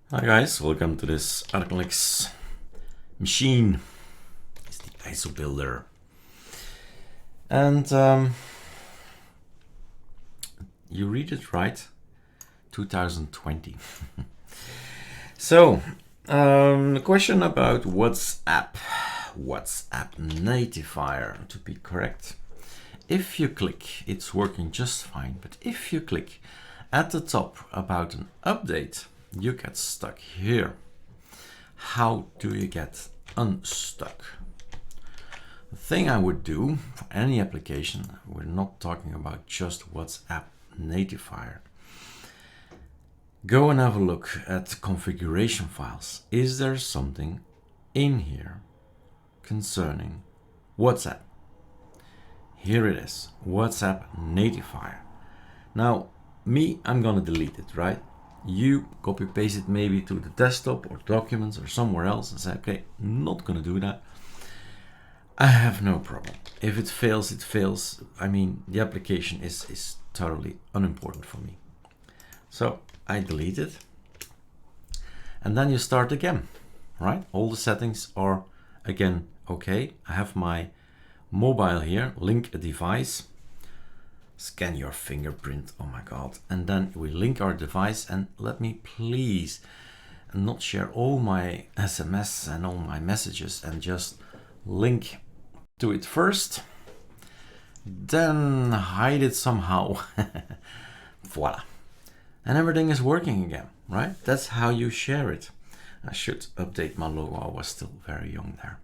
Hi guys, welcome to this ArcoLinux machine. It's the ISO builder. And you read it right, 2020. So, the question about WhatsApp natifier to be correct. If you click, it's working just fine, but if you click at the top about an update, you get stuck here. How do you get unstuck? The thing I would do for any application, we're not talking about just WhatsApp natifier. Go and have a look at configuration files. Is there something in here concerning WhatsApp? Here it is, WhatsApp natifier. Now, I'm gonna delete it, right? You copy paste it maybe to the desktop or documents or somewhere else and say, okay, not gonna do that. I have no problem. If it fails, it fails. I mean, the application is totally unimportant for me. So I delete it. And then you start again, right? All the settings are again okay. I have my mobile here, link a device. Scan your fingerprint, oh my god. And then we link our device, and let me please not share all my SMS and all my messages and just link to it first, then hide it somehow. Voila. And everything is working again, right? That's how you share it. I should update my logo, I was still very young there.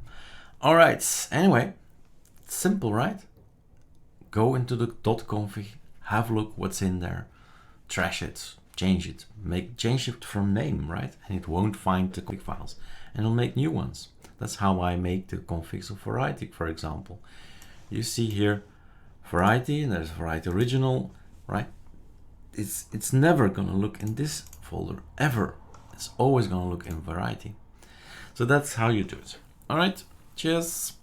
All right, anyway, simple, right? Go into the .config, have a look what's in there, trash it, change it, change it from name, right? And it won't find the config files, and it'll make new ones. That's how I make the configs of variety, for example. You see here variety, and there's variety original, right? It's never gonna look in this folder ever. It's always gonna look in variety. So that's how you do it. All right, cheers.